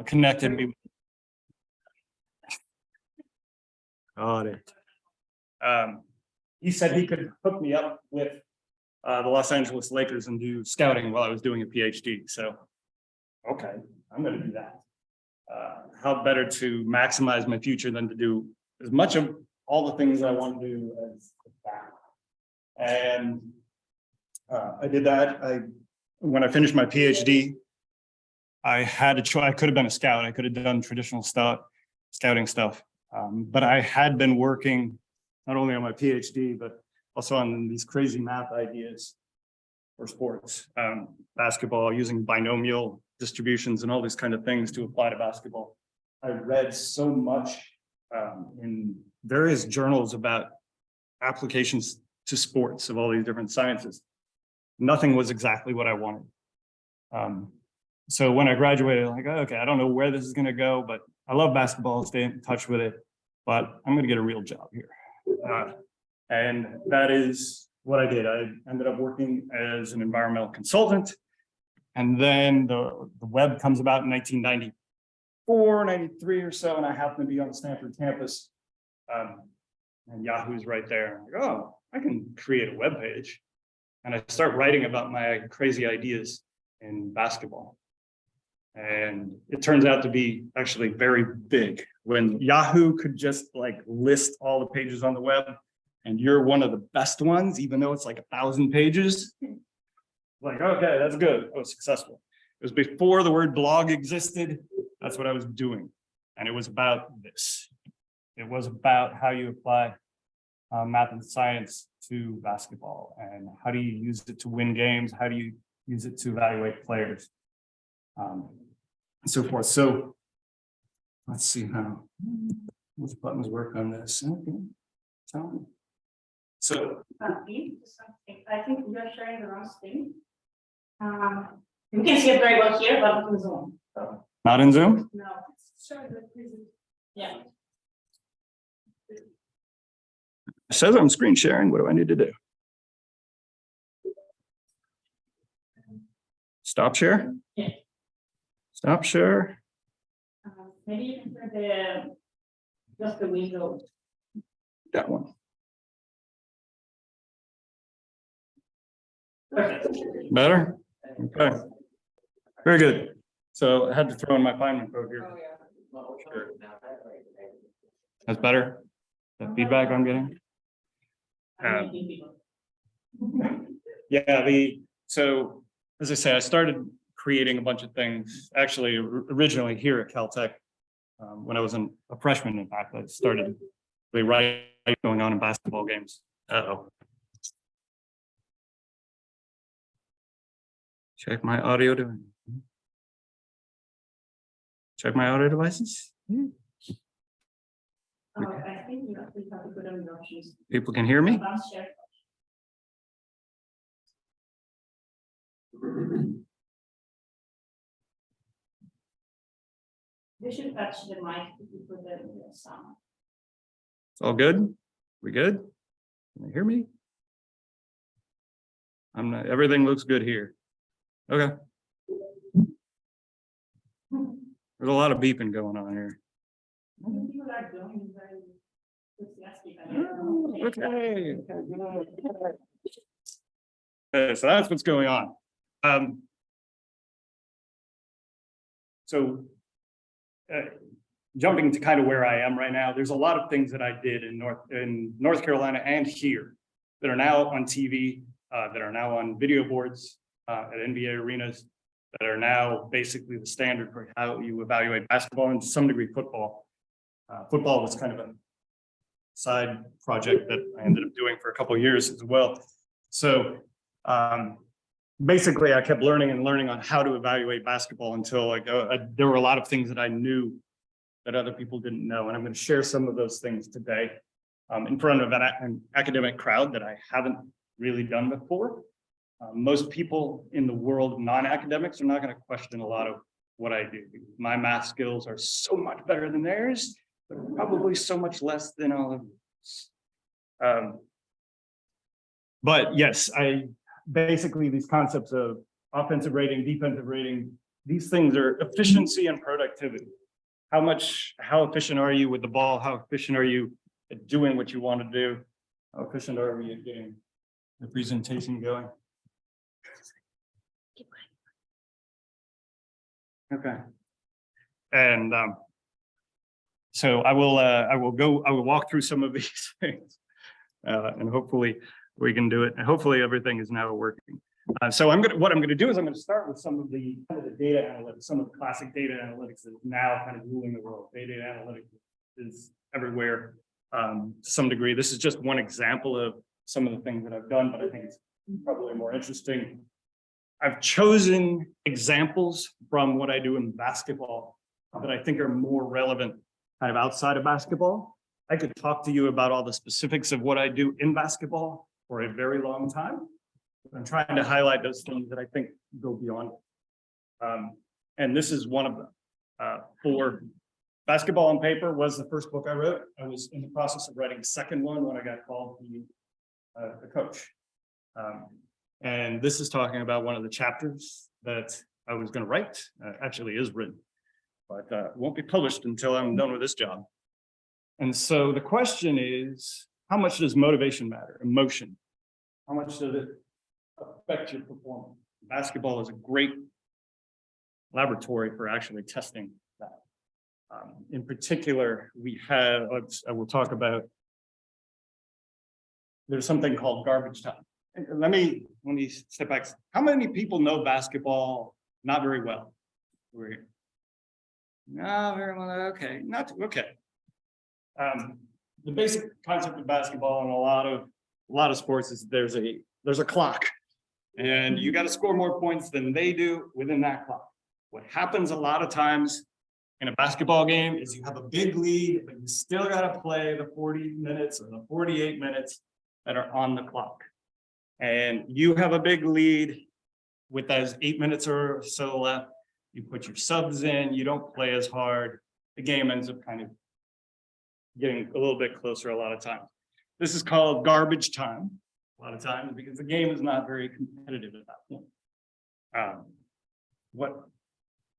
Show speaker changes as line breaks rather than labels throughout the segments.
connected me. Got it. He said he could hook me up with the Los Angeles Lakers and do scouting while I was doing a PhD. So, okay, I'm going to do that. How better to maximize my future than to do as much of all the things I want to do as that. And I did that. When I finished my PhD, I had a choice. I could have been a scout. I could have done traditional scouting stuff. But I had been working not only on my PhD, but also on these crazy math ideas for sports, basketball, using binomial distributions and all these kind of things to apply to basketball. I read so much in various journals about applications to sports of all these different sciences. Nothing was exactly what I wanted. So when I graduated, I'm like, okay, I don't know where this is going to go, but I love basketball, stay in touch with it, but I'm going to get a real job here. And that is what I did. I ended up working as an environmental consultant. And then the web comes about in 1994, 93 or so, and I happen to be on the Stanford campus. And Yahoo's right there. I'm like, oh, I can create a web page. And I start writing about my crazy ideas in basketball. And it turns out to be actually very big. When Yahoo could just like list all the pages on the web, and you're one of the best ones, even though it's like 1,000 pages, like, okay, that's good. I was successful. It was before the word blog existed. That's what I was doing. And it was about this. It was about how you apply math and science to basketball, and how do you use it to win games? How do you use it to evaluate players? And so forth. So let's see how which buttons work on this. Okay. Tell me. So
I think you're sharing the wrong screen. You can see it very well here, but not in Zoom. So,
not in Zoom?
no. Yeah.
It says I'm screen sharing. What do I need to do? Stop share?
Yeah.
Stop share.
Maybe you can put just the window.
That one.
Perfect.
Better? Okay. Very good. So I had to throw in my Feynman code here. Sure. That's better? The feedback I'm getting? Yeah, so as I say, I started creating a bunch of things, actually originally here at Caltech. When I was a freshman, in fact, I started really writing going on in basketball games. Uh-oh. Check my audio device. Check my audio devices.
I think you have to put on the options.
People can hear me?
Advanced share. You should touch the mic if you put the sound.
It's all good? We good? Can you hear me? I'm not, everything looks good here. Okay. There's a lot of beeping going on here.
People are doing very enthusiastic.
Oh, okay. Okay, so that's what's going on. Jumping to kind of where I am right now, there's a lot of things that I did in North Carolina and here that are now on TV, that are now on video boards at NBA arenas, that are now basically the standard for how you evaluate basketball and to some degree football. Football was kind of a side project that I ended up doing for a couple of years as well. So basically, I kept learning on how to evaluate basketball until like there were a lot of things that I knew that other people didn't know, and I'm going to share some of those things today in front of an academic crowd that I haven't really done before. Most people in the world of non-academics are not going to question a lot of what I do. My math skills are so much better than theirs, but probably so much less than all of yours. But yes, basically these concepts of offensive rating, defensive rating, these things are efficiency and productivity. How efficient are you with the ball? How efficient are you at doing what you want to do? How efficient are we at getting the presentation going? Okay. And so I will walk through some of these things, and hopefully we can do it. And hopefully everything is now working. So what I'm going to do is I'm going to start with some of the data analytics, some of the classic data analytics that is now kind of ruling the world. Data analytics is everywhere to some degree. This is just one example of some of the things that I've done, but I think it's probably more interesting. I've chosen examples from what I do in basketball that I think are more relevant kind of outside of basketball. I could talk to you about all the specifics of what I do in basketball for a very long time. I'm trying to highlight those things that I think go beyond it. And this is one of them. For Basketball on Paper was the first book I wrote. I was in the process of writing a second one when I got called to be the coach. And this is talking about one of the chapters that I was going to write. Actually is written, but won't be published until I'm done with this job. And so the question is, how much does motivation matter? Emotion. How much does it affect your performance? Basketball is a great laboratory for actually testing that. In particular, I will talk about, there's something called garbage time. Let me step back. How many people know basketball not very well? Not very well. Okay, okay. The basic concept of basketball in a lot of sports is there's a clock, and you got to score more points than they do within that clock. What happens a lot of times in a basketball game is you have a big lead, but you still got to play the 40 minutes or the 48 minutes that are on the clock. And you have a big lead with those 8 minutes or so left. You put your subs in, you don't play as hard. The game ends up kind of getting a little bit closer a lot of times. This is called garbage time a lot of times because the game is not very competitive at that point.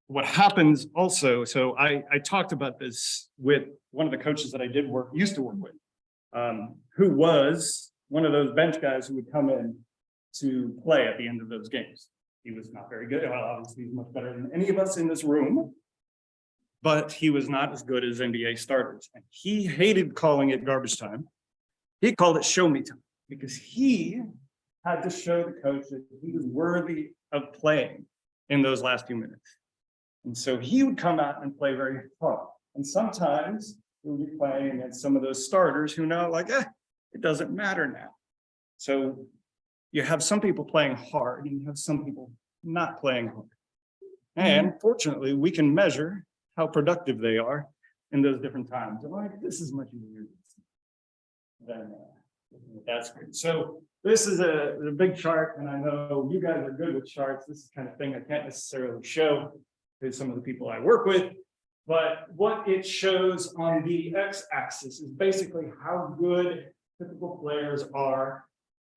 What happens also, so I talked about this with one of the coaches that I used to work with, who was one of those bench guys who would come in to play at the end of those games. He was not very good. Well, obviously he's much better than any of us in this room, but he was not as good as NBA starters. And he hated calling it garbage time. He called it show me time because he had to show the coach that he was worthy of playing in those last few minutes. And so he would come out and play very hard. And sometimes he would be playing against some of those starters who know like, it doesn't matter now. So you have some people playing hard and you have some people not playing hard. And fortunately, we can measure how productive they are in those different times. I'm like, this is much easier than that screen. So this is a big chart, and I know you guys are good with charts. This is the kind of thing I can't necessarily show to some of the people I work with. But what it shows on the x-axis is basically how good typical players are,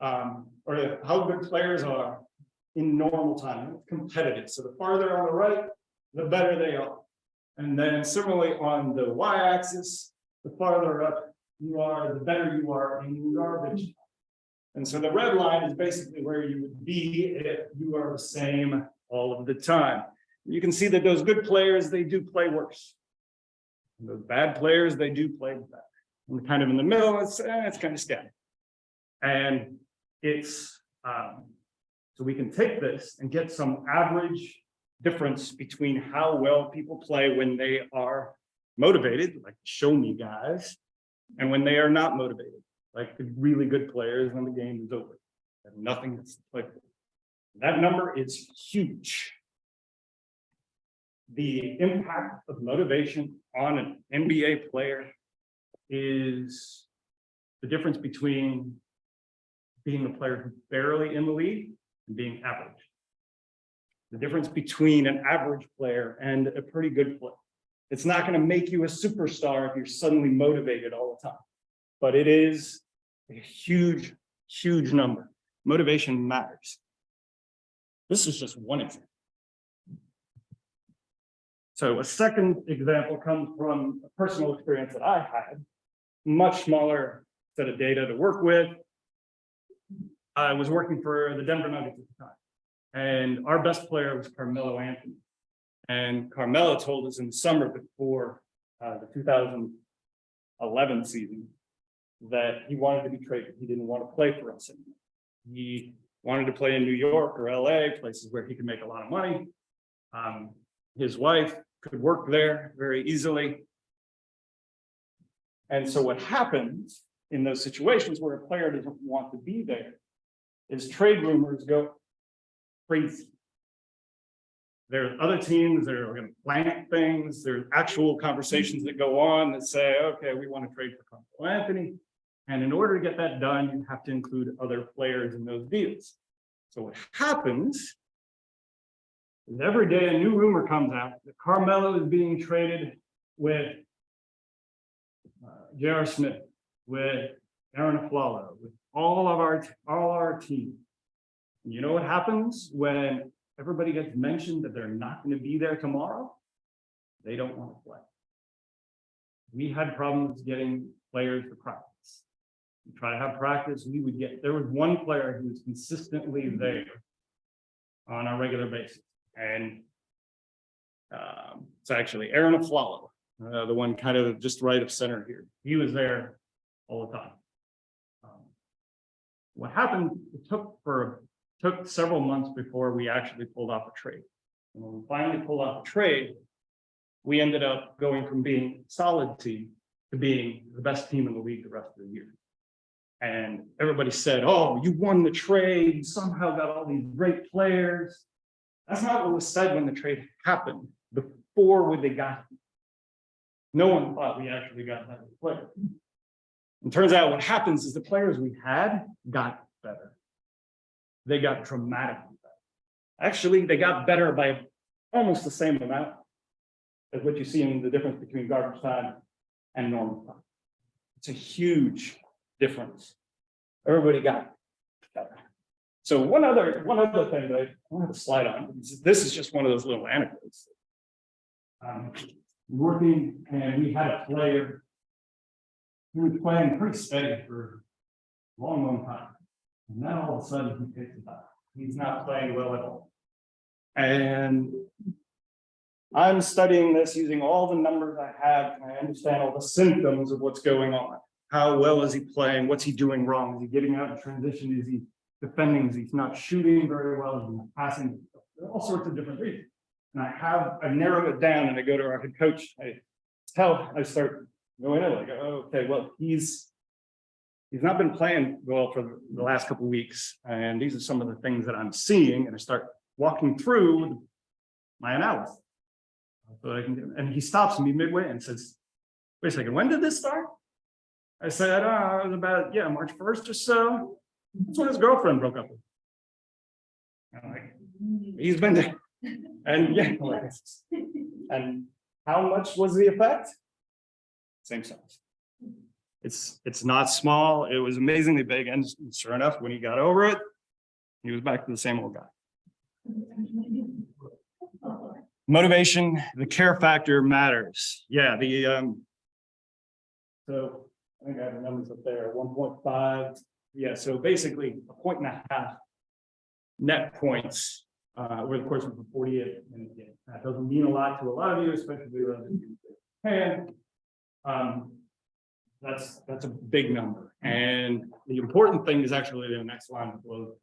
or how good players are in normal time, competitive. So the farther on the right, the better they are. And then similarly on the y-axis, the farther up you are, the better you are in garbage. And so the red line is basically where you would be if you are the same all of the time. You can see that those good players, they do play worse. And those bad players, they do play better. And kind of in the middle, it's kind of static. And it's, so we can take this and get some average difference between how well people play when they are motivated, like show me guys, and when they are not motivated, like the really good players when the game is over. They have nothing to play for. That number is huge. The impact of motivation on an NBA player is the difference between being a player who's barely in the league and being average. The difference between an average player and a pretty good player. It's not going to make you a superstar if you're suddenly motivated all the time, but it is a huge, huge number. Motivation matters. This is just one example. So a second example comes from a personal experience that I had, much smaller set of data to work with. I was working for the Denver Nuggets at the time, and our best player was Carmelo Anthony. And Carmelo told us in the summer before the 2011 season that he wanted to be traded. He didn't want to play for us anymore. He wanted to play in New York or LA, places where he could make a lot of money. His wife could work there very easily. And so what happens in those situations where a player doesn't want to be there is trade rumors go crazy. There are other teams that are going to plant things. There's actual conversations that go on that say, okay, we want to trade for Carmelo Anthony. And in order to get that done, you have to include other players in those deals. So what happens is every day a new rumor comes out that Carmelo is being traded with J.R. Smith, with Aaron Aflalo, with all our team. And you know what happens when everybody gets mentioned that they're not going to be there tomorrow? They don't want to play. We had problems getting players to practice. We try to have practice. There was one player who was consistently there on a regular basis. And it's actually Aaron Aflalo, the one kind of just right of center here. He was there all the time. What happened, it took several months before we actually pulled off a trade. And when we finally pulled off a trade, we ended up going from being a solid team to being the best team in the league the rest of the year. And everybody said, oh, you won the trade, you somehow got all these great players. That's not what was said when the trade happened, before they got here. No one thought we actually got that player. It turns out what happens is the players we had got better. They got dramatically better. Actually, they got better by almost the same amount as what you see in the difference between garbage time and normal time. It's a huge difference. Everybody got better. So one other thing that I don't have a slide on, this is just one of those little anecdotes. Working, and we had a player who was playing pretty steady for a long time. And then all of a sudden he picks it up. He's not playing well at all. And I'm studying this using all the numbers I have, and I understand all the symptoms of what's going on. How well is he playing? What's he doing wrong? Is he getting out in transition? Is he defending? Is he not shooting very well? Is he not passing? All sorts of different reasons. And I narrowed it down, and I go to our head coach. I start going in like, oh, okay, well, he's not been playing well for the last couple of weeks, and these are some of the things that I'm seeing, and I start walking through my analysis. So I can get, and he stops me midway and says, wait a second, when did this start? I said, it was about, March 1st or so. That's when his girlfriend broke up with him. I'm like, he's been there. And and how much was the effect? Same size. It's not small. It was amazingly big. And sure enough, when he got over it, he was back to the same old guy. Motivation, the care factor matters. Yeah, so I think I have the numbers up there, 1.5. Yeah, so basically 1.5 net points over the course of a 48-minute game. That doesn't mean a lot to a lot of you, especially around the Japan. That's a big number. And the important thing is actually the next line below,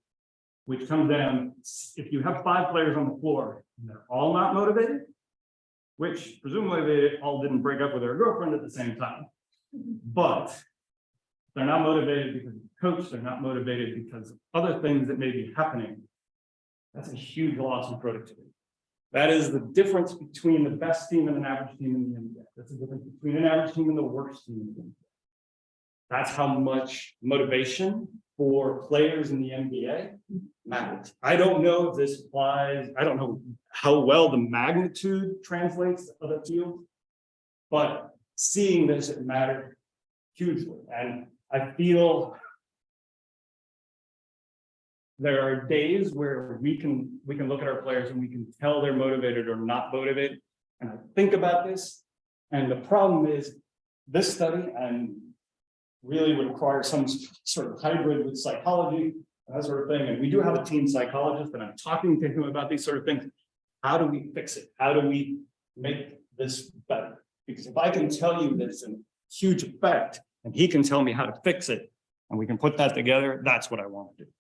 which comes down, if you have 5 players on the floor and they're all not motivated, which presumably they all didn't break up with their girlfriend at the same time, but they're not motivated because of the coach, they're not motivated because of other things that may be happening, that's a huge loss in productivity. That is the difference between the best team and an average team in the NBA. That's the difference between an average team and the worst team in the NBA. That's how much motivation for players in the NBA matters. I don't know if this applies. I don't know how well the magnitude translates to other fields, but seeing this, it mattered hugely. And I feel there are days where we can look at our players and we can tell they're motivated or not motivated and I think about this. And the problem is this study and really would require some sort of hybrid with psychology, that sort of thing. And we do have a team psychologist, and I'm talking to him about these sort of things. How do we fix it? How do we make this better? Because if I can tell you there's a huge effect and he can tell me how to fix it and we can put that together, that's what I want to do.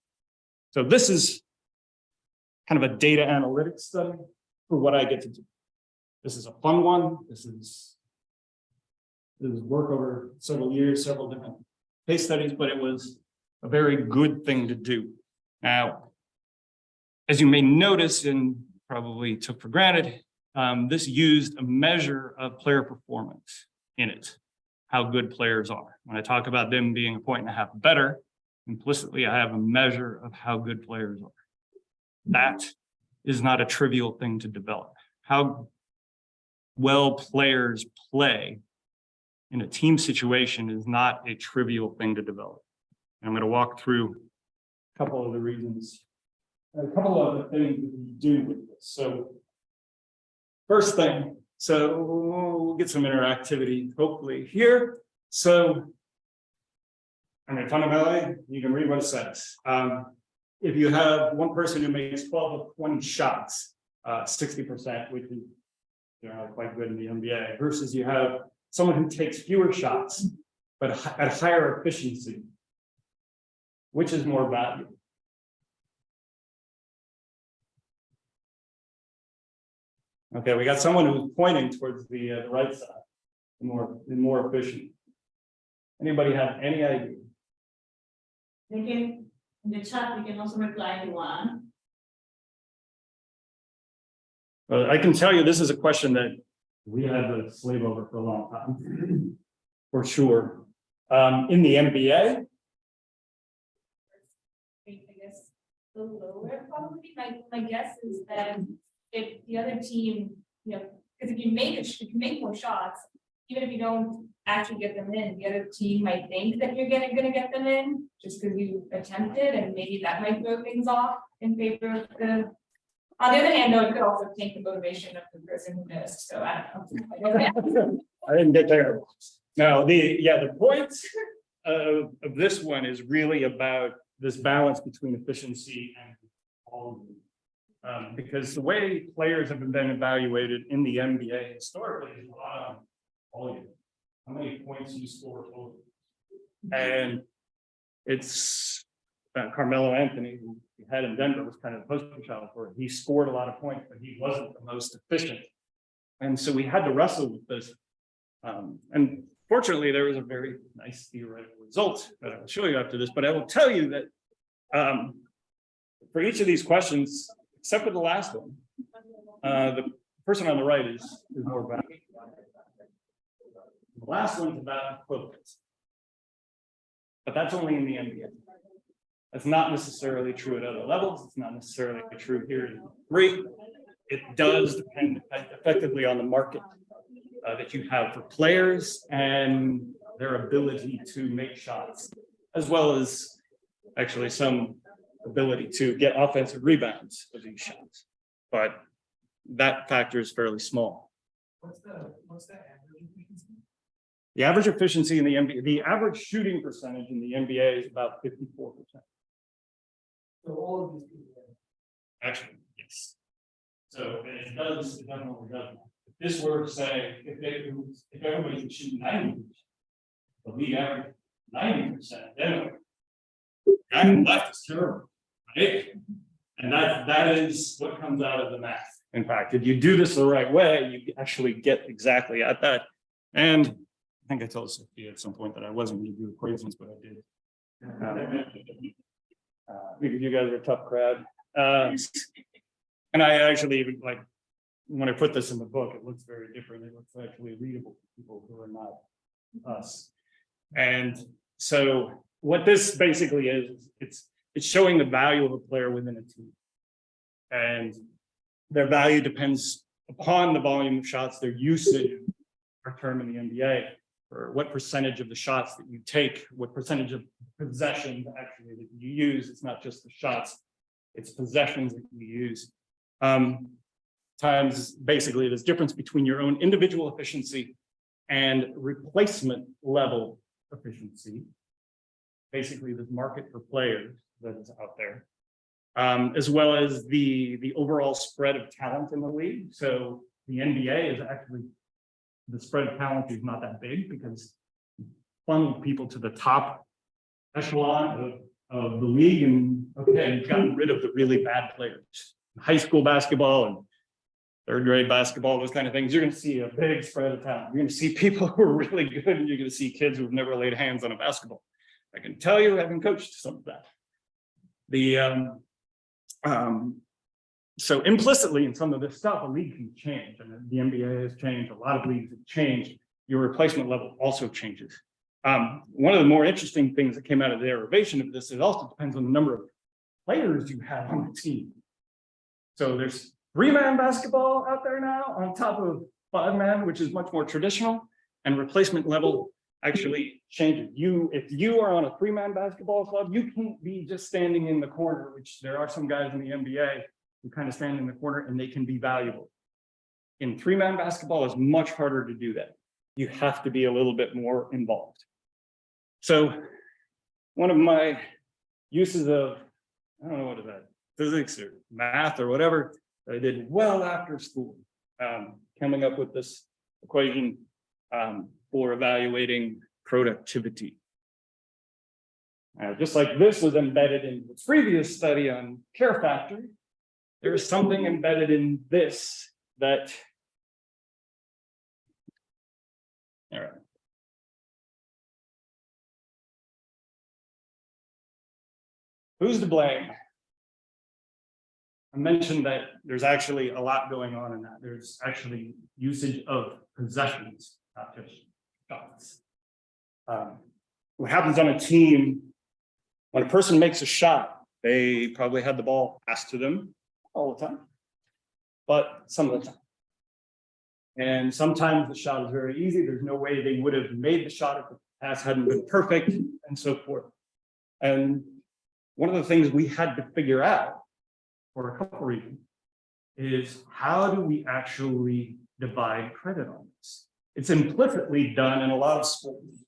So this is kind of a data analytics study for what I get to do. This is a fun one. This is work over several years, several different case studies, but it was a very good thing to do. Now, as you may notice and probably took for granted, this used a measure of player performance in it, how good players are. When I talk about them being 1.5 points better, implicitly, I have a measure of how good players are. That is not a trivial thing to develop. How well players play in a team situation is not a trivial thing to develop. And I'm going to walk through a couple of the reasons, a couple of the things that we do with this. So first thing, so we'll get some interactivity hopefully here. So I'm going to fundamentally, you can read what it says. If you have one person who makes 12 of 20 shots, 60%, which is quite good in the NBA, versus you have someone who takes fewer shots, but at higher efficiency, which is more valuable? Okay, we got someone who's pointing towards the right side, the more efficient. Anybody have any idea?
They can, in the chat, we can also reply to one.
Well, I can tell you this is a question that we had to slave over for a long time, for sure. In the NBA,
I guess the lower probably. My guess is that if the other team, because if you make more shots, even if you don't actually get them in, the other team might think that you're gonna get them in just because you attempted, and maybe that might throw things off in favor of the. On the other hand, though, it could also take the motivation of the person who missed. So I don't know.
I didn't get there. No, the point of this one is really about this balance between efficiency and quality. Because the way players have been evaluated in the NBA historically is a lot of volume. How many points you score total? And it's Carmelo Anthony, who we had in Denver, was kind of the poster child for it. He scored a lot of points, but he wasn't the most efficient. And so we had to wrestle with this. And fortunately, there was a very nice theoretical result that I will show you after this. But I will tell you that for each of these questions, except for the last one, the person on the right is more valuable. The last one's about equivalence. But that's only in the NBA. That's not necessarily true at other levels. It's not necessarily true here in 3. It does depend effectively on the market that you have for players and their ability to make shots, as well as actually some ability to get offensive rebounds of these shots. But that factor is fairly small. What's the average efficiency? The average efficiency in the NBA, the average shooting percentage in the NBA is about 54%. So all of these people, actually, yes. So it definitely does. If this were to say, if everybody could shoot 90%, the league average 90%, then the guy on the left is terrible, right? And that is what comes out of the math. In fact, if you do this the right way, you actually get exactly at that. And I think I told Sophia at some point that I wasn't going to do equations, but I did. Because you guys are a tough crowd. And I actually even like, when I put this in the book, it looks very different. It looks actually readable to people who are not us. And so what this basically is, it's showing the value of a player within a team. And their value depends upon the volume of shots, their usage, our term in the NBA, or what percentage of the shots that you take, what percentage of possessions actually that you use. It's not just the shots, it's possessions that you use. times basically this difference between your own individual efficiency and replacement level efficiency. Basically, this market for players that is out there, as well as the overall spread of talent in the league. So the NBA is actually, the spread of talent is not that big because funnel people to the top echelon of the league, and okay, you've gotten rid of the really bad players. High school basketball and third grade basketball, those kind of things, you're going to see a big spread of talent. You're going to see people who are really good, and you're going to see kids who've never laid hands on a basketball. I can tell you, having coached some of that. So implicitly in some of this stuff, a league can change, and the NBA has changed. A lot of leagues have changed. Your replacement level also changes. One of the more interesting things that came out of the derivation of this, it also depends on the number of players you have on the team. So there's 3-man basketball out there now on top of 5-man, which is much more traditional, and replacement level actually changes. If you are on a 3-man basketball club, you can't be just standing in the corner, which there are some guys in the NBA who kind of stand in the corner and they can be valuable. In 3-man basketball, it's much harder to do that. You have to be a little bit more involved. So one of my uses of, I don't know what is that, physics or math or whatever, that I did well after school, coming up with this equation for evaluating productivity. Just like this was embedded in the previous study on care factor, there is something embedded in this that, all right. Who's to blame? I mentioned that there's actually a lot going on in that. There's actually usage of possessions, not just shots. What happens on a team, when a person makes a shot, they probably had the ball passed to them all the time, but some of the time. And sometimes the shot is very easy. There's no way they would have made the shot if the pass hadn't been perfect, and so forth. And one of the things we had to figure out for a couple reasons is how do we actually divide credit on this? It's implicitly done in a lot of sports.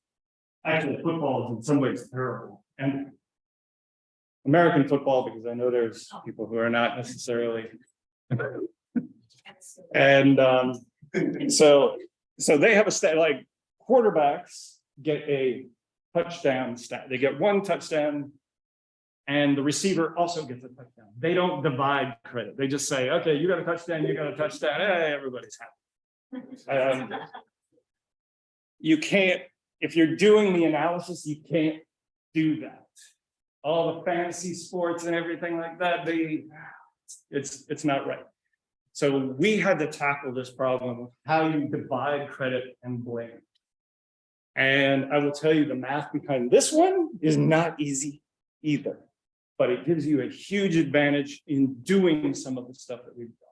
Actually, football is in some ways terrible. And American football, because I know there's people who are not necessarily. And so they have a stat, like quarterbacks get a touchdown stat. They get one touchdown, and the receiver also gets a touchdown. They don't divide credit. They just say, okay, you got a touchdown, you got a touchdown. Hey, everybody's happy. You can't, if you're doing the analysis, you can't do that. All the fantasy sports and everything like that, it's not right. So we had to tackle this problem of how you divide credit and blame. And I will tell you, the math behind this one is not easy either, but it gives you a huge advantage in doing some of the stuff that we've done,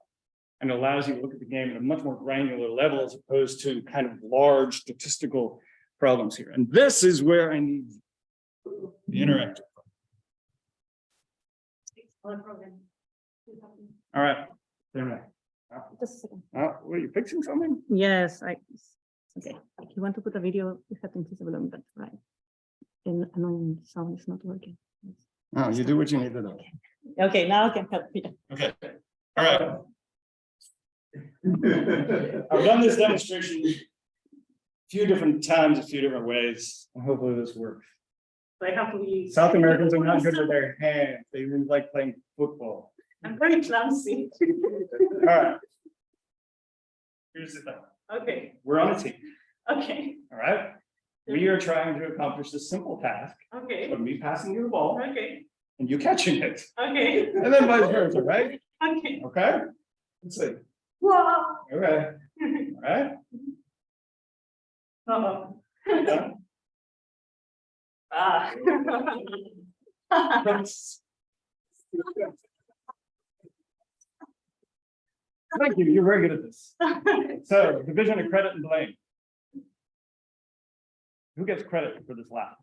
and allows you to look at the game at a much more granular level as opposed to kind of large statistical problems here. And this is where I need the interactive. All right.
Just a second.
Were you fixing something?
Yes, okay. If you want to put a video, you have to disable them, but right. And annoying sound is not working.
No, you do what you need to do.
Okay, now I can help you.
Okay. All right. I've done this demonstration a few different times, a few different ways, and hopefully this works.
So I have to be.
South Americans are not good with their hands. They really like playing football.
I'm very clumsy.
All right. Here's the thing.
Okay,
We're on a team.
okay,
All right. We are trying to accomplish this simple task
okay,
of me passing you the ball
okay,
and you catching it.
okay,
And then vice versa, right?
okay.
Okay. Let's see.
Wow.
Okay. All right.
Uh-oh.
Done.
Ah.
Thank you. You're very good at this. So, division of credit and blame. Who gets credit for this laugh?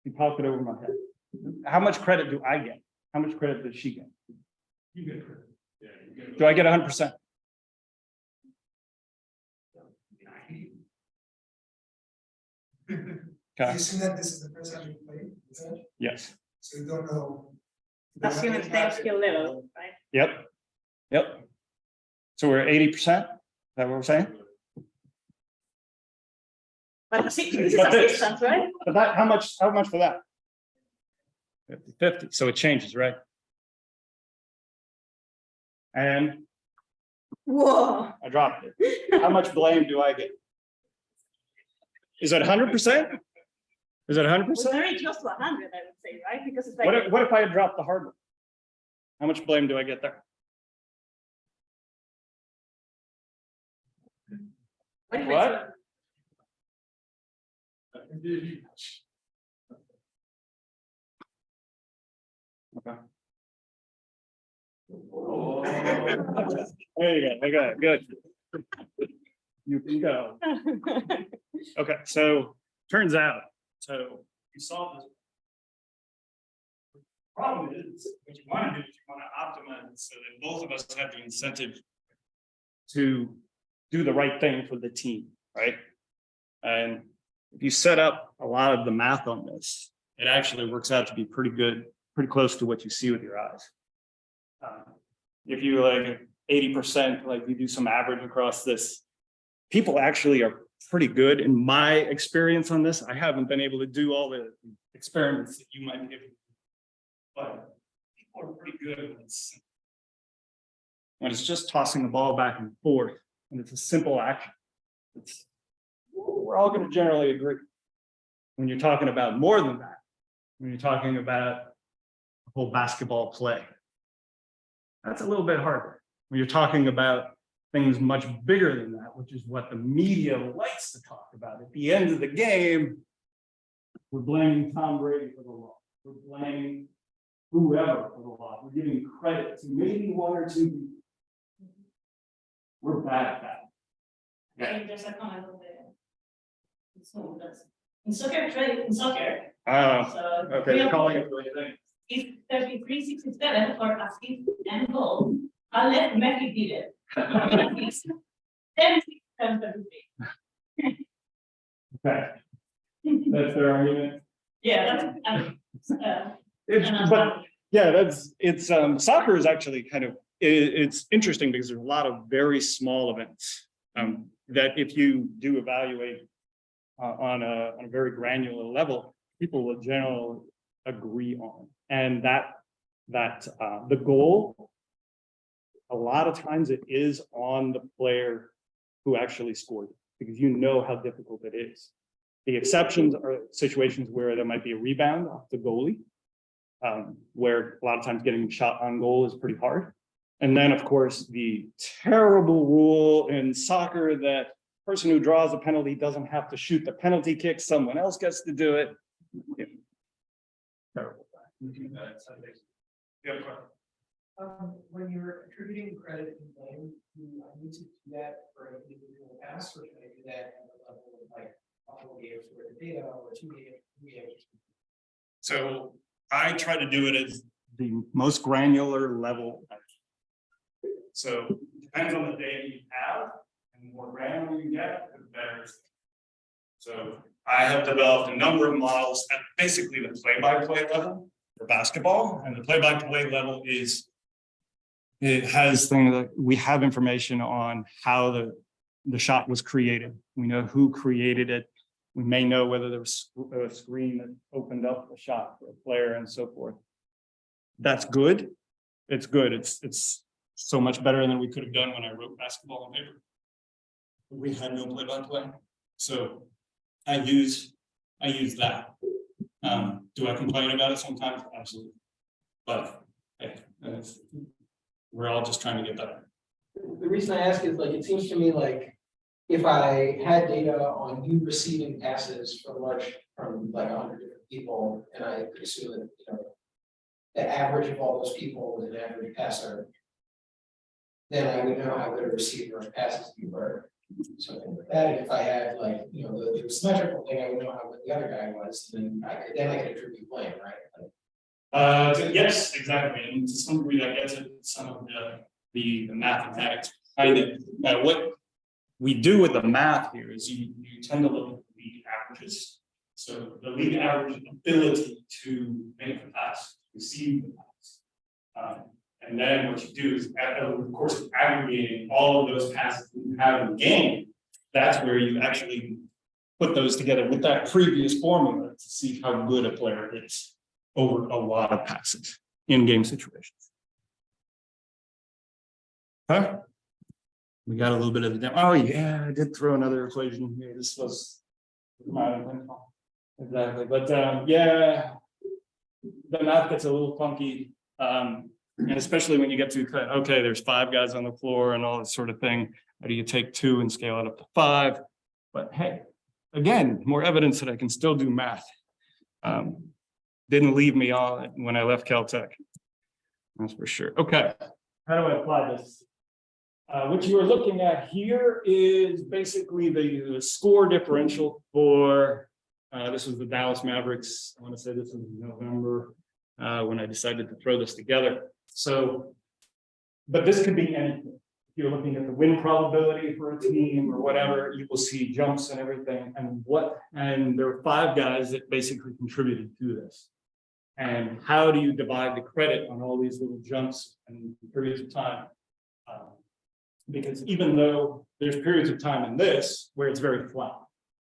You popped it over my head. How much credit do I get? How much credit does she get? You get credit. Yeah. Do I get 100%?
You
Okay,
assume that this is the first time you played, is that?
yes,
So you don't know.
Assuming same skill level, right?
yep, yep. So we're 80%, is that what we're saying?
But this is
But this-
assistance, right?
But that, how much for that? 50, so it changes, right? And
Whoa.
I dropped it. How much blame do I get? Is it 100%? Is it 100%?
It's very close to 100, I would say, right? Because it's like.
What if I had dropped the hard one? How much blame do I get there?
What if
What? Okay. There you go. Okay, good. You can go. Okay, so turns out, so you solve this. Problem is, what you want to do is you want to optimize it so that both of us have the incentive to do the right thing for the team, right? And if you set up a lot of the math on this, it actually works out to be pretty good, pretty close to what you see with your eyes. If you like 80%, like you do some average across this, people actually are pretty good in my experience on this. I haven't been able to do all the experiments that you might be able to do, but people are pretty good when it's just tossing the ball back and forth, and it's a simple action. We're all going to generally agree. When you're talking about more than that, when you're talking about a whole basketball play, that's a little bit harder. When you're talking about things much bigger than that, which is what the media likes to talk about. At the end of the game, we're blaming Tom Brady for the loss. We're blaming whoever for the loss. We're giving credit to maybe one or two people. We're bad at that.
I mean, there's a comment over there. So that's in soccer, right? In soccer. So
Okay, you're calling it the right thing.
if 33-67 for assist and goal, I'll let Messi did it. 10-6-7-33.
Okay. That's their argument.
Yeah,
But yeah, it's soccer is actually kind of, it's interesting because there's a lot of very small events that if you do evaluate on a very granular level, people will generally agree on. And that the goal, a lot of times it is on the player who actually scored it, because you know how difficult it is. The exceptions are situations where there might be a rebound off the goalie, where a lot of times getting a shot on goal is pretty hard. And then, of course, the terrible rule in soccer that person who draws a penalty doesn't have to shoot the penalty kick, someone else gets to do it. Yeah. Terrible. Yeah.
When you're attributing credit and blame, do I need to do that for an individual pass, or can I do that at the level of like a couple games worth of data or 2 games, 3 games?
So I try to do it as the most granular level. So it depends on the data you have, and the more granular you get, the better. So I have developed a number of models at basically the play-by-play level for basketball, and the play-by-play level is, it has things that we have information on how the shot was created. We know who created it. We may know whether there was a screen that opened up the shot for a player and so forth. That's good. It's good. It's so much better than we could have done when I wrote basketball on paper. We had no play-by-play. So I use that. Do I complain about it sometimes? Absolutely. But hey, we're all just trying to get better.
The reason I ask is like, it seems to me like if I had data on you receiving passes from like 100 different people, and I could assume that, you know, the average of all those people was an average passer, then I would know how good a receiver of passes you were. Something like that. And if I had like, you know, the symmetrical thing, I would know how good the other guy was, and I could attribute blame, right?
Yes, exactly. And to some degree that gets at some of the mathematics behind it. Now, what we do with the math here is you tend to look at the league averages. So the league average ability to make a pass, receive the pass. And then what you do is, of course, aggregating all of those passes that you have in the game, that's where you actually put those together with that previous formula to see how good a player is over a lot of passes in game situations. Huh? We got a little bit of the, oh yeah, I did throw another equation here. This was exactly, but yeah, the math gets a little funky. And especially when you get to, okay, there's 5 guys on the floor and all this sort of thing. How do you take 2 and scale it up to 5? But hey, again, more evidence that I can still do math. Didn't leave me on when I left Caltech. That's for sure. Okay, how do I apply this? What you are looking at here is basically the score differential for, this was the Dallas Mavericks. I want to say this was November when I decided to throw this together. So, but this could be anything. If you're looking at the win probability for a team or whatever, you will see jumps and everything. And there were 5 guys that basically contributed to this. And how do you divide the credit on all these little jumps and periods of time? Because even though there's periods of time in this where it's very flat,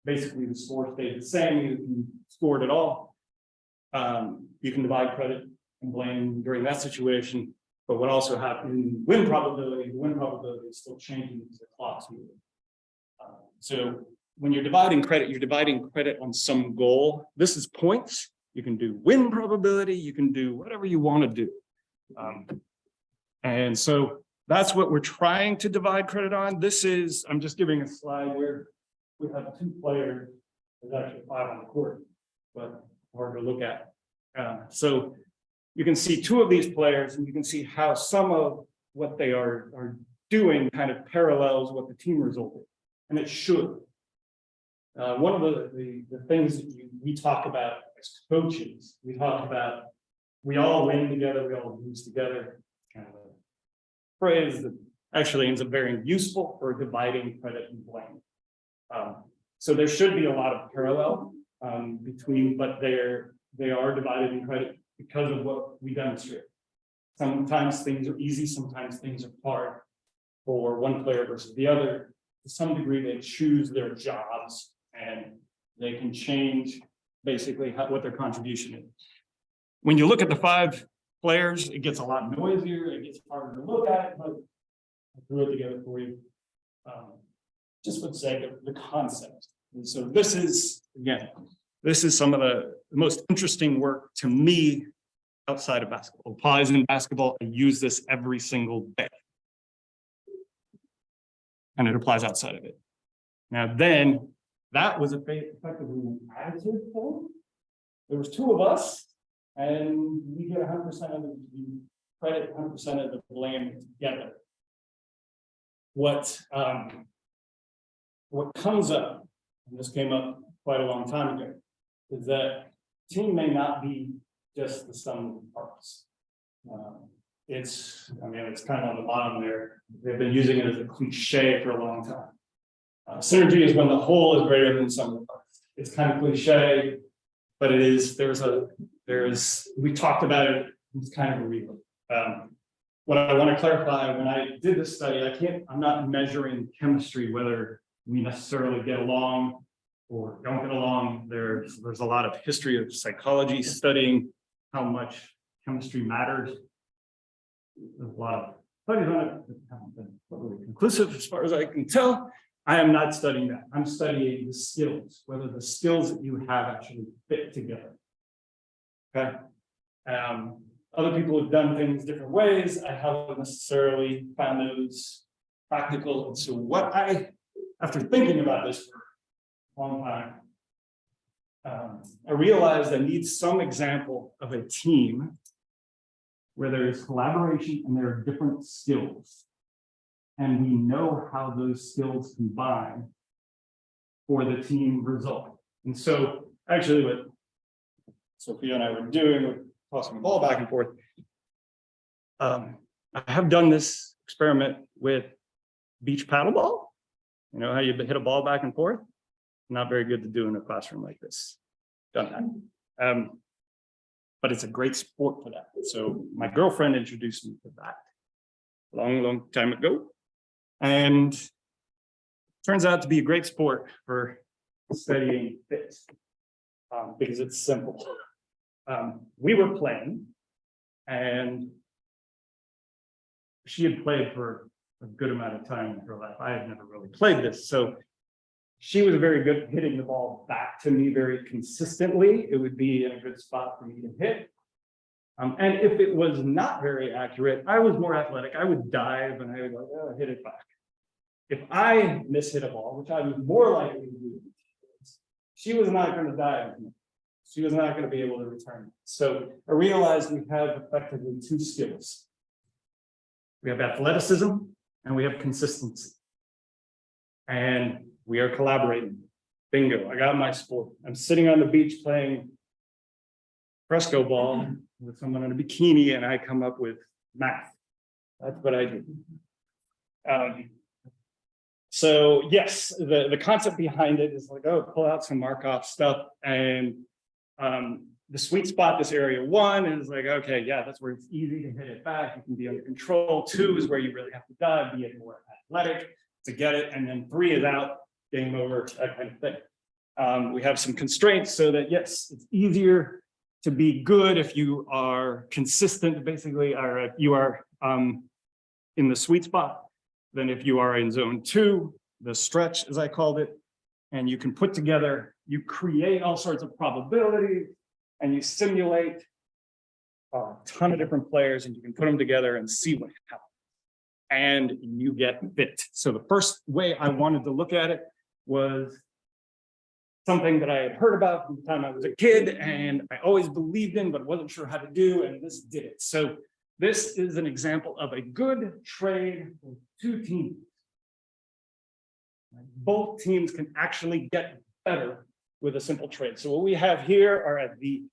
basically the score stayed the same, you scored it all. You can divide credit and blame during that situation. But what also happened in win probability, the win probability is still changing as the clock's moving. So when you're dividing credit on some goal. This is points. You can do win probability, you can do whatever you want to do. And so that's what we're trying to divide credit on. This is, I'm just giving a slide where we have 2 players. There's actually 5 on the court, but hard to look at. So you can see 2 of these players and you can see how some of what they are doing kind of parallels what the team result is. And it should. One of the things that we talk about as coaches, we talk about we all win together, we all lose together. Kind of a phrase that actually ends up very useful for dividing credit and blame. So there should be a lot of parallel between, but they are divided in credit because of what we demonstrate. Sometimes things are easy, sometimes things are hard for one player versus the other. To some degree, they choose their jobs and they can change basically what their contribution is. When you look at the 5 players, it gets a lot noisier, it gets harder to look at, but I threw it together for you. Just for the sake of the concept. And so this is, again, this is some of the most interesting work to me outside of basketball. Applies in basketball, I use this every single day. And it applies outside of it. Now then, that was effectively an additive form. There was 2 of us, and we get 100% of the credit, 100% of the blame together. What comes up, and this came up quite a long time ago, is that team may not be just the sum of parts. It's kind of on the bottom there. They've been using it as a cliche for a long time. Synergy is when the whole is greater than the sum of the parts. It's kind of cliche, but it is. We talked about it. It's kind of a real. What I want to clarify, when I did this study, I'm not measuring chemistry, whether we necessarily get along or don't get along. There's a lot of history of psychology studying how much chemistry matters. There's a lot of studies on it that haven't been totally conclusive as far as I can tell. I am not studying that. I'm studying the skills, whether the skills that you have actually fit together. Okay. Other people have done things different ways. I haven't necessarily found those practical. And so after thinking about this for a long time, I realized I need some example of a team where there is collaboration and there are different skills. And we know how those skills combine for the team result. And so actually what Sophia and I were doing, tossing the ball back and forth, I have done this experiment with beach paddleball. You know how you hit a ball back and forth? Not very good to do in a classroom like this. Done that. But it's a great sport for that. So my girlfriend introduced me to that long time ago. And turns out to be a great sport for studying fit, because it's simple. We were playing, and she had played for a good amount of time in her life. I had never really played this. So she was very good at hitting the ball back to me very consistently. It would be in a good spot for me to hit. And if it was not very accurate, I was more athletic. I would dive and I would go, hit it back. If I mishit a ball, which I was more likely to do, she was not going to dive. She was not going to be able to return it. So I realized we have effectively two skills. We have athleticism and we have consistency. And we are collaborating. Bingo, I got my sport. I'm sitting on the beach playing Frescoball with someone in a bikini, and I come up with math. That's what I do. So yes, the concept behind it is like, oh, pull out some Markov stuff. And the sweet spot, this area 1 is like, okay, yeah, that's where it's easy to hit it back. You can be under control. 2 is where you really have to dive, be more athletic to get it. And then 3 is out, game over, that kind of thing. We have some constraints so that, yes, it's easier to be good if you are consistent, basically, or if you are in the sweet spot, than if you are in zone 2, the stretch, as I called it, and you can put together, you create all sorts of probabilities, and you simulate a ton of different players, and you can put them together and see what happens. And you get fit. So the first way I wanted to look at it was something that I had heard about from the time I was a kid, and I always believed in, but wasn't sure how to do, and this did it. So this is an example of a good trade with 2 teams. Both teams can actually get better with a simple trade. So what we have here are at the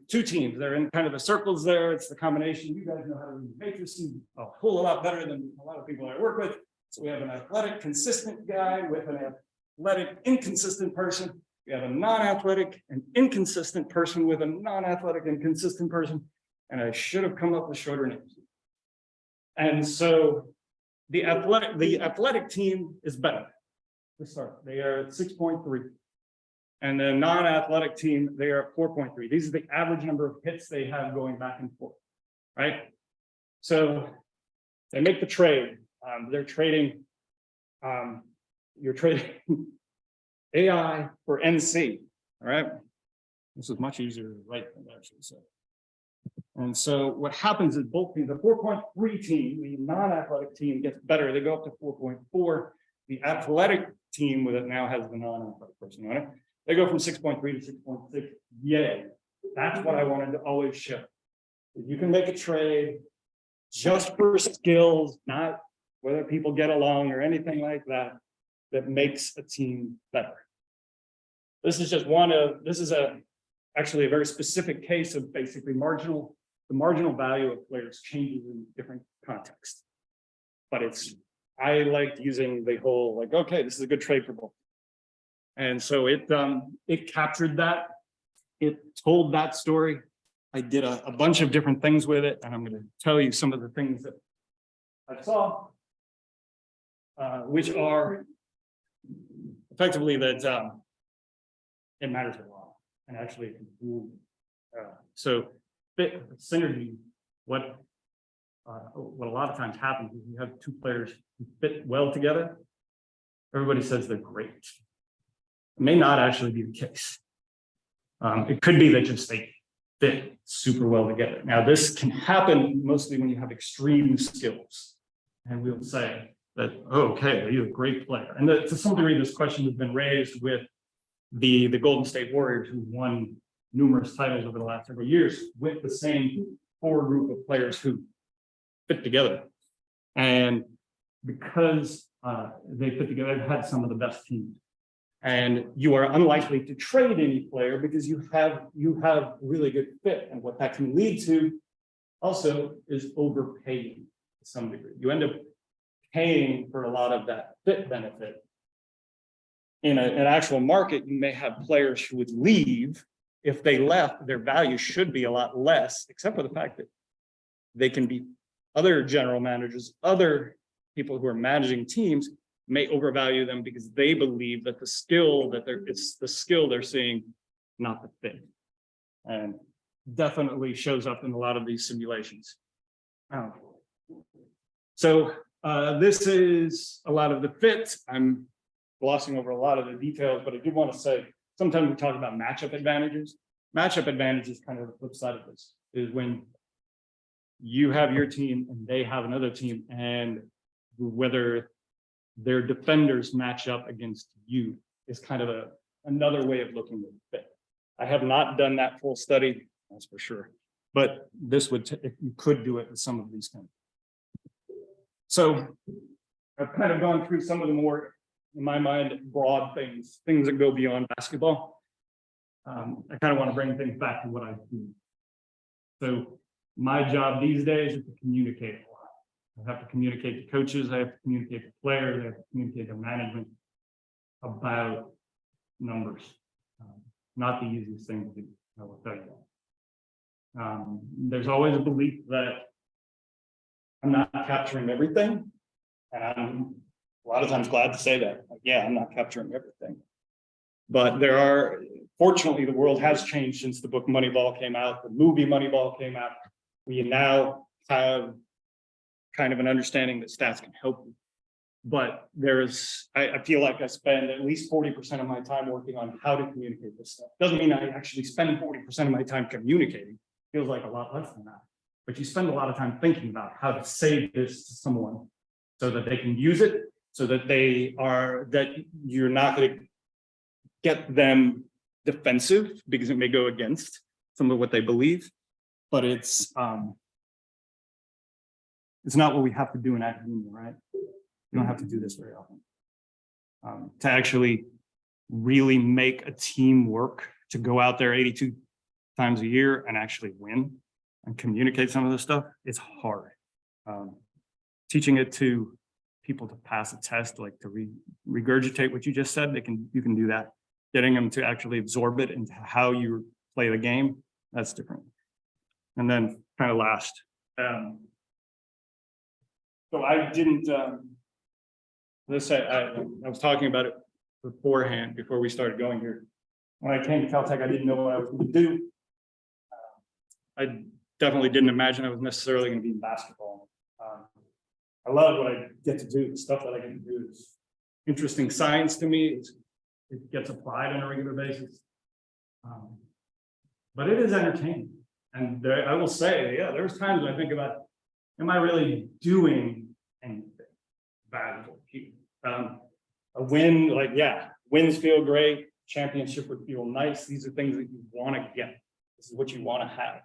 2 teams. They're in kind of the circles there. It's the combination. You guys know how to read matrices a whole lot better than a lot of people I work with. So we have an athletic, consistent guy with an athletic, inconsistent person. We have a non-athletic and inconsistent person with a non-athletic and consistent person. And I should have come up with shorter names. And so the athletic team is better. Let's start. They are at 6.3. And the non-athletic team, they are at 4.3. These are the average number of hits they have going back and forth, right? So they make the trade. They're trading, you're trading AI for NC, all right? This is much easier to write than to actually say. And so what happens is both teams, the 4.3 team, the non-athletic team gets better. They go up to 4.4. The athletic team with it now has the non-athletic person on it. They go from 6.3 to 6.6. Yay. That's what I wanted to always show. If you can make a trade just for skills, not whether people get along or anything like that, that makes a team better. This is just actually a very specific case of basically the marginal value of players changes in different contexts. But I liked using the whole, like, okay, this is a good trade for both. And so it captured that. It told that story. I did a bunch of different things with it, and I'm going to tell you some of the things that I saw, which are effectively that it matters a lot, and actually, so synergy. What a lot of times happens is you have 2 players who fit well together. Everybody says they're great. It may not actually be the case. It could be that just they fit super well together. Now, this can happen mostly when you have extreme skills. And we'll say that, oh, okay, you're a great player. And to some degree, this question has been raised with the Golden State Warriors, who won numerous titles over the last several years with the same core group of players who fit together. And because they fit together, they've had some of the best teams. And you are unlikely to trade any player because you have really good fit. And what that can lead to also is overpaying. some degree. You end up paying for a lot of that fit benefit. In an actual market, you may have players who would leave. If they left, their value should be a lot less, except for the fact that they can be other general managers, other people who are managing teams may overvalue them because they believe that it's the skill they're seeing, not the fit. And definitely shows up in a lot of these simulations. So this is a lot of the fit. I'm glossing over a lot of the details, but I do want to say, sometimes we talk about matchup advantages. Matchup advantage is kind of the flip side of this, is when you have your team and they have another team, and whether their defenders match up against you is kind of another way of looking at fit. I have not done that full study, that's for sure, but this would, if you could do it with some of these things. So I've kind of gone through some of the more, in my mind, broad things that go beyond basketball. I kind of want to bring things back to what I do. So my job these days is to communicate a lot. I have to communicate to coaches, I have to communicate to players, I have to communicate to management about numbers. Not the easiest thing to do, I will tell you that. There's always a belief that I'm not capturing everything, and I'm a lot of times glad to say that. Like, yeah, I'm not capturing everything. But there are, fortunately, the world has changed since the book Moneyball came out, the movie Moneyball came out. We now have kind of an understanding that stats can help you. But I feel like I spend at least 40% of my time working on how to communicate this stuff. Doesn't mean I actually spend 40% of my time communicating. Feels like a lot less than that. But you spend a lot of time thinking about how to say this to someone so that they can use it, so that that you're not going to get them defensive because it may go against some of what they believe. But it's not what we have to do in academia, right? You don't have to do this very often. To actually really make a team work, to go out there 82 times a year and actually win and communicate some of this stuff, it's hard. Teaching it to people to pass a test, like to regurgitate what you just said, you can do that. Getting them to actually absorb it into how you play the game, that's different. And then kind of last. So I didn't, let's say I was talking about it beforehand, before we started going here. When I came to Caltech, I didn't know what I was going to do. I definitely didn't imagine I was necessarily going to be in basketball. I love what I get to do. The stuff that I get to do is interesting science to me. It gets applied on a regular basis. But it is entertaining. And I will say, yeah, there's times when I think about, am I really doing anything valuable? A win, like, yeah, wins feel great. Championship would feel nice. These are things that you want to get. This is what you want to have.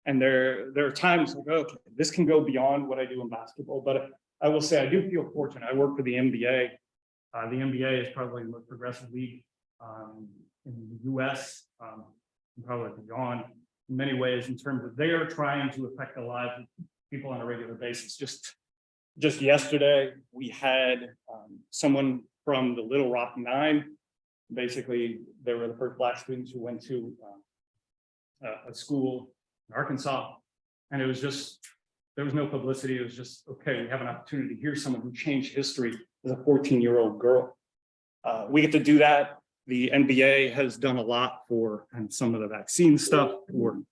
And there are times like, okay, this can go beyond what I do in basketball, but I will say I do feel fortunate. I work for the NBA. The NBA is probably the most progressive league in the US, and probably beyond in many ways, in terms of they are trying to affect the lives of people on a regular basis. Just yesterday, we had someone from the Little Rock Nine. Basically, they were the first Black students who went to a school in Arkansas, and it was just, there was no publicity. It was just, okay, we have an opportunity to hear someone who changed history as a 14-year-old girl. We get to do that. The NBA has done a lot for and some of the vaccine stuff, for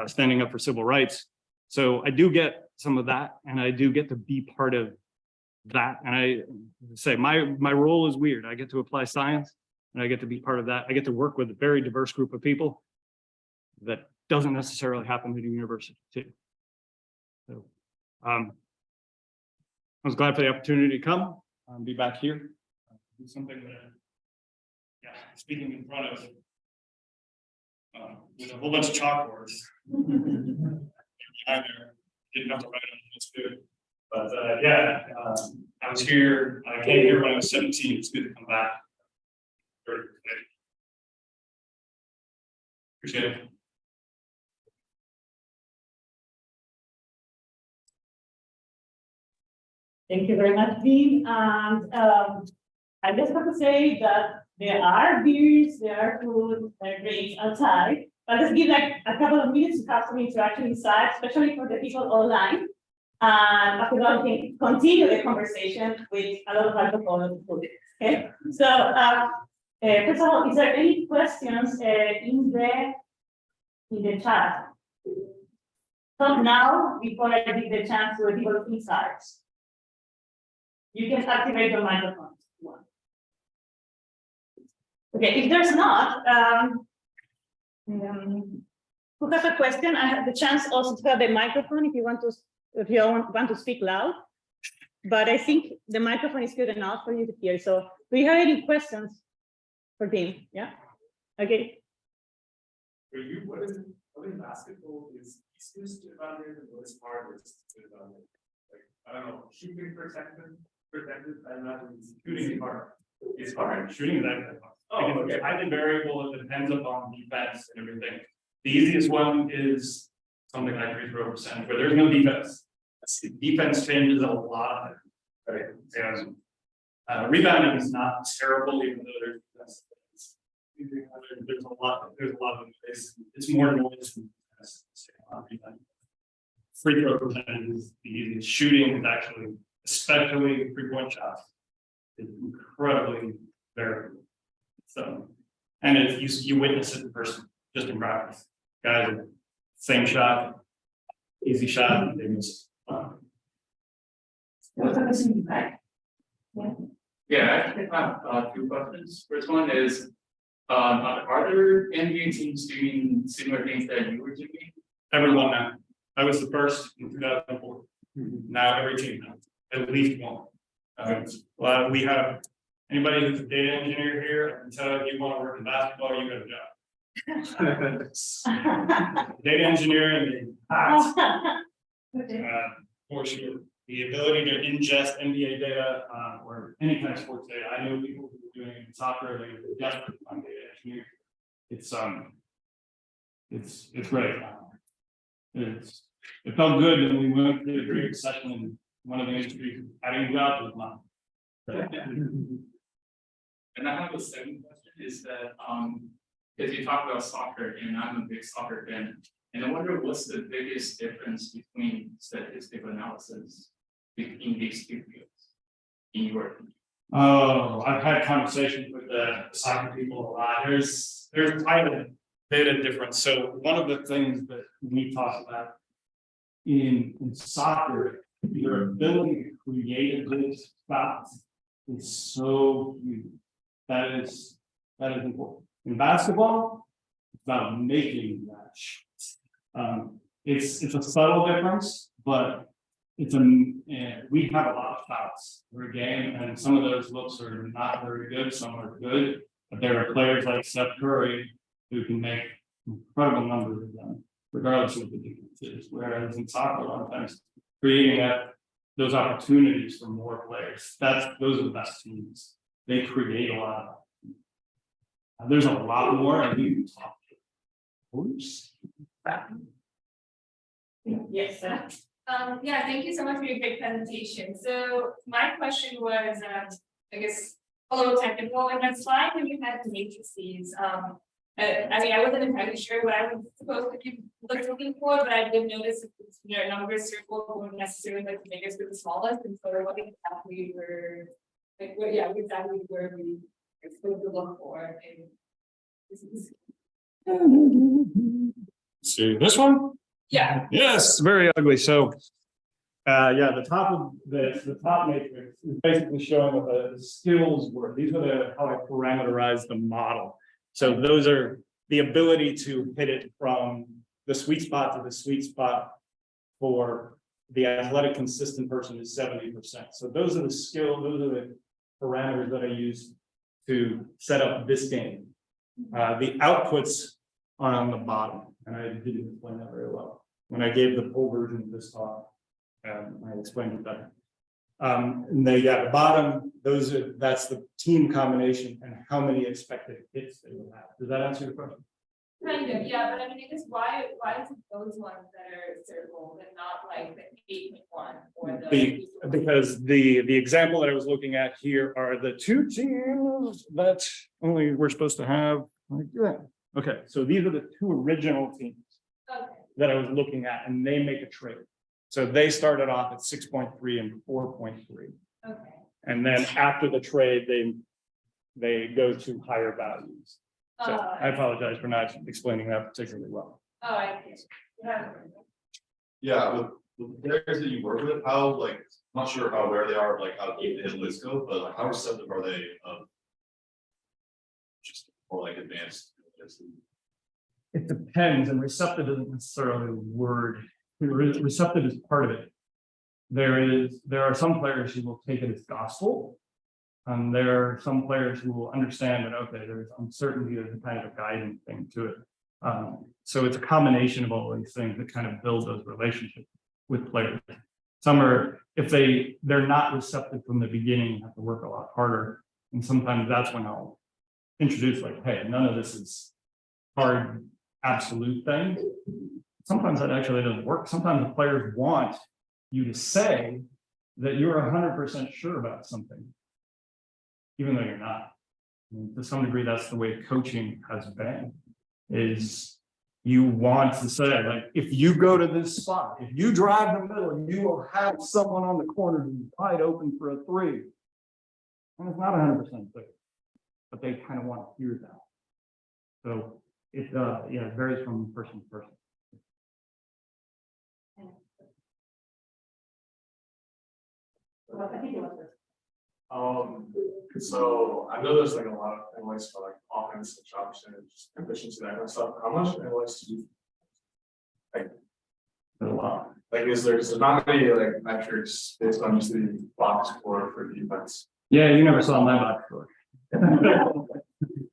standing up for civil rights. So I do get some of that, and I do get to be part of that. And I say my role is weird. I get to apply science, and I get to be part of that. I get to work with a very diverse group of people that doesn't necessarily happen at a university too. So I was glad for the opportunity to come, be back here, do something that, yeah, speaking in front of with a whole bunch of chalkboards. Didn't have to write on this too. But yeah, I was here, I came here when I was 17. It's good to come back. Appreciate it.
Thank you very much, Dean. And I just have to say that there are beers, there are food, there are drinks outside. But let's give like a couple of minutes to have some interaction inside, especially for the people online. And after that, we can continue the conversation with a lot of alcohol and food. Okay, so first of all, is there any questions in the chat? So now, before I give the chance to the people inside, you can activate your microphone. Okay, if there's not, who has a question? I have the chance also to have the microphone if you want to speak loud. But I think the microphone is good enough for you to hear. So do you have any questions for Dean? Yeah. Okay.
For you, what in basketball is easiest to evaluate and what is hardest to evaluate? Like, I don't know, shooting protected, I imagine shooting is hard. It's hard. Shooting is actually hard. Oh, okay. Highly variable, it depends upon defense and everything. The easiest one is something like free throw percentage, where there's no defense. Defense changes a lot. Right? And rebounding is not terrible, even though there's defense. There's a lot of it's more noise than free throw percentage is the easiest. Shooting is actually, especially 3-point shots, is incredibly variable. So, and if you witness it in person, just in practice, guys, same shot, easy shot, they miss.
Yeah, I actually have 2 questions. First one is, are there NBA teams doing similar things that you were doing?
Everyone now. I was the first in 2004. Now every team now, at least one. Well, we have anybody who's a data engineer here. I can tell you, if you want to work in basketball, you got a job. Data engineering, for sure. The ability to ingest NBA data or any kind of sports data. I know people who are doing it in soccer, they were desperate to find data engineering. It's great. It felt good when we went to a great session in one of the industries. Adding jobs was mine.
And I have a second question is that, because you talk about soccer and I'm a big soccer fan, and I wonder what's the biggest difference between statistical analysis between these 2 fields in your opinion?
Oh, I've had conversations with the soccer people a lot. There's quite a bit of difference. So one of the things that we talk about in soccer, your ability to create a good shot is so huge. That is important. In basketball, it's about making that shot. It's a subtle difference, but we have a lot of fouls per game, and some of those looks are not very good, some are good, but there are players like Steph Curry who can make incredible numbers of them, regardless of what the defense is. Whereas in soccer, a lot of times creating those opportunities for more players, those are the best teams. They create a lot. There's a lot more, and we can talk. Oops.
Yes, sir.
Yeah, thank you so much for your great presentation. So my question was, I guess, a little technical, and that's fine when you had the matrices. I mean, I wasn't entirely sure what I was supposed to be looking for, but I did notice that numbers circled weren't necessarily like the biggest or the smallest, and so what exactly were like, what exactly were we supposed to look for?
See this one?
Yeah.
Yes, very ugly. So, yeah, the top matrix is basically showing what the skills were. These are how I parameterize the model. So those are the ability to hit it from the sweet spot to the sweet spot for the athletic consistent person is 70%. So those are the those are the parameters that I use to set up this game. The outputs are on the bottom, and I didn't explain that very well. When I gave the full version of this talk, I explained it better. And the bottom, that's the team combination and how many expected hits they will have. Does that answer your question?
Kind of, yeah, but I mean, I guess why is it those ones that are circled and not like the 8.1 or
Because the example that I was looking at here are the two teams that only we're supposed to have like that. Okay, so these are the two original teams
Okay,
that I was looking at, and they make a trade. So they started off at 6.3 and 4.3.
okay,
And then after the trade, they go to higher values. So I apologize for not explaining that particularly well.
oh, I see. Yeah.
Yeah, with the players that you work with, how like, I'm not sure how aware they are of like how deep the hit list go, but like how receptive are they of just more like advanced?
It depends, and receptive isn't necessarily a word. Receptive is part of it. There are some players who will take it as gospel. And there are some players who will understand that, okay, there's uncertainty, there's a kind of a guiding thing to it. So it's a combination of all these things that kind of build those relationships with players. Some are, if they're not receptive from the beginning, you have to work a lot harder. And sometimes that's when I'll introduce like, hey, none of this is hard, absolute thing. Sometimes that actually doesn't work. Sometimes the players want you to say that you're 100% sure about something, even though you're not. And to some degree, that's the way coaching has been, is you want to say, like, if you go to this spot, if you drive the middle, you will have someone on the corner who's wide open for a three. And it's not 100% clear, but they kind of want to hear that. So it varies from person to person.
Well, I think it was this.
So I know there's like a lot of analytics for like offense and shot percentage, efficiency, that kind of stuff. How much analytics do you
A lot.
like? Is there not many like metrics based on just the box score for defense?
Yeah, you never saw my box score.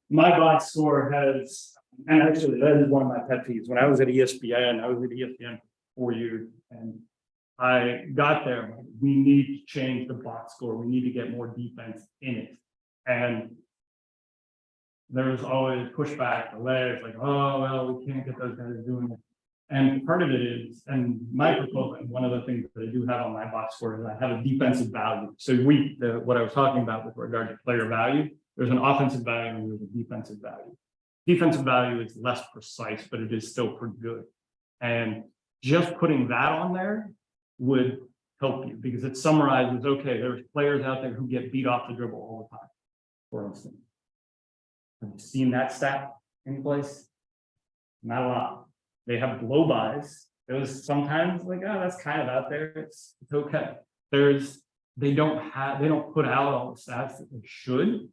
My box score has, and actually that is one of my pet peeves. When I was at ESPN, for 4 years, and I got there, we need to change the box score. We need to get more defense in it. And there was always pushback, delays, like, oh, well, we can't get those guys doing it. And part of it is, and my proposal, one of the things that I do have on my box score is I have a defensive value. So what I was talking about with regard to player value, there's an offensive value and there's a defensive value. Defensive value is less precise, but it is still pretty good. And just putting that on there would help you, because it summarizes, okay, there's players out there who get beat off the dribble all the time, for instance. Have you seen that stat any place? Not a lot. They have blow bys. It was sometimes like, oh, that's kind of out there. It's okay. They don't put out all the stats that they should.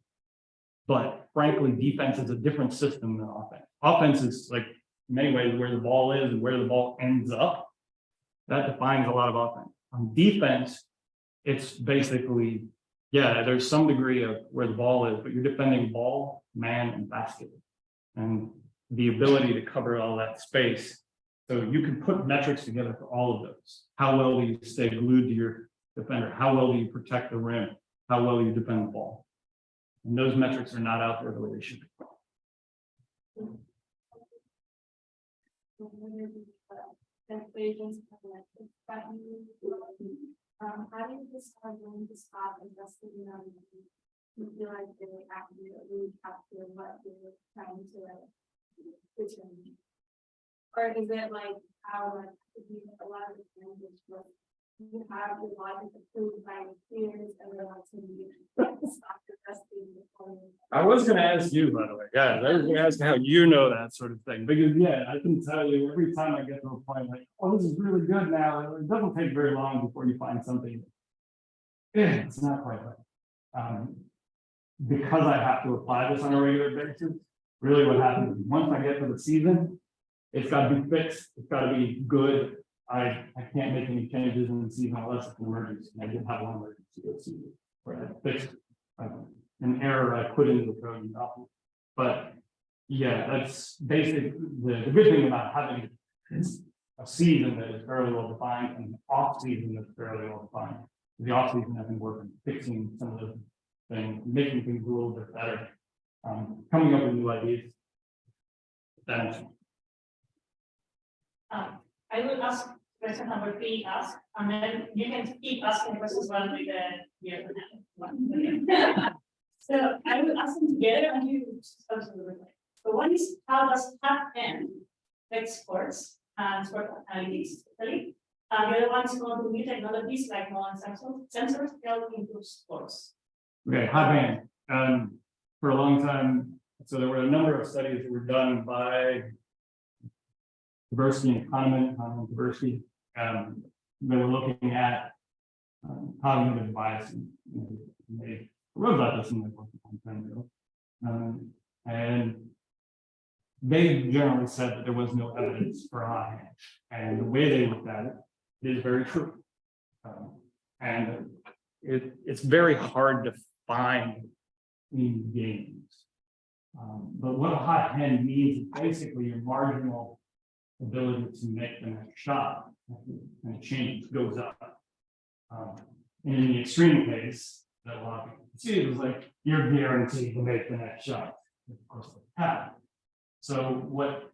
But frankly, defense is a different system than offense. Offense is like in many ways where the ball is and where the ball ends up. That defines a lot of offense. On defense, it's basically, yeah, there's some degree of where the ball is, but you're defending ball, man, and basket. And the ability to cover all that space. So you can put metrics together for all of those. How well do you stay glued to your defender? How well do you protect the rim? How well do you defend the ball? And those metrics are not out there the way they should be.
How do you decide when to stop investing in them? You feel like they actually really capture what you're trying to determine? Or is it like how like a lot of the times it's like you have the logic approved by your peers and they're like to stop investing in the.
I was going to ask you, by the way, guys. I was going to ask how you know that sort of thing, because yeah, I can tell you every time I get to a point like, oh, this is really good now. It doesn't take very long before you find something. Yeah, it's not quite right. Because I have to apply this on a regular basis. Really, what happens is once I get to the season, it's got to be fixed. It's got to be good. I can't make any changes in the season unless it's an emergency. I did have one emergency this season where I fixed an error I put into the code and nothing. But yeah, that's basically the good thing about having a season that is fairly well defined and an off season that's fairly well defined. The off season I've been working, fixing some of those things, making things a little bit better, coming up with new ideas. Thanks.
I will ask question number 3, ask, and then you can keep asking questions one with the year. So I will ask them together and you answer the reply. So one is how does TAP-N affect sports and sport analytics, especially? The other one is called new technologies like modern sensors help improve sports.
Okay, hot band. For a long time, so there were a number of studies that were done by diversity and Kahneman diversity. They were looking at cognitive bias, and they wrote about this in the book a long time ago. And they generally said that there was no evidence for hot hand, and the way they looked at it is very true. And it's very hard to find in games. But what a hot hand means is basically your marginal ability to make the next shot and change goes up. And in the extreme case, that a lot of people can see, it was like you're guaranteed to make the next shot. Of course, they have. So what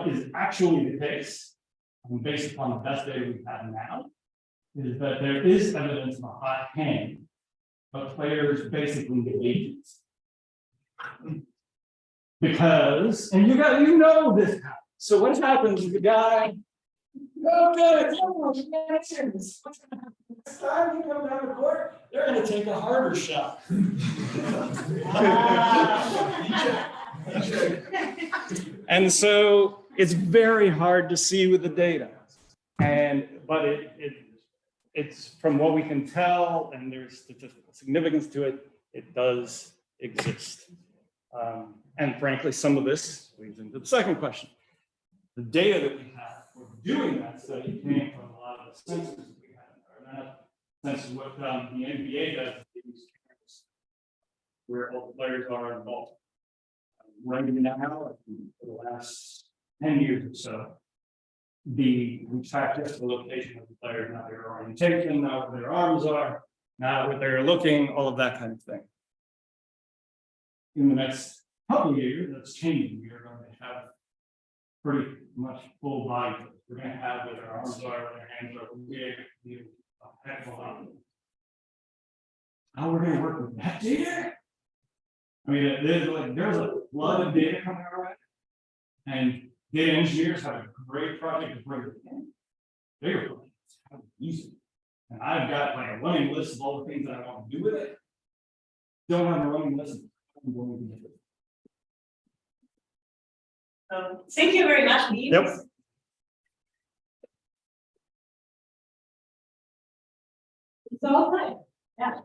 is actually the case, based upon the best data we have now, is that there is evidence of a hot hand, but players basically negate it. Because, and you know this happens. So what happens is the guy, okay, next time you come down the court, they're gonna take a harder shot. And so it's very hard to see with the data. But it's from what we can tell, and there's statistical significance to it, it does exist. And frankly, some of this leads into the second question. The data that we have for doing that study came from a lot of the sensors that we have. That's what the NBA does. They use cameras where all the players are involved. Right now, for the last 10 years or so, we track just the location of the players, not their orientation, not where their arms are, not where they're looking, all of that kind of thing. In the next couple of years, that's changing. We're going to have pretty much full body. We're going to have where their arms are, where their hands are. We're going to a heck of a lot. How we're going to work with that data? I mean, there's a flood of data coming our way, and data engineers have a great project to bring it in. Bigger projects, how to use it. And I've got like a running list of all the things that I want to do with it. Don't have a running list. I'm going to do it.
Thank you very much, Lee.
Yep.
It's all right. Yeah.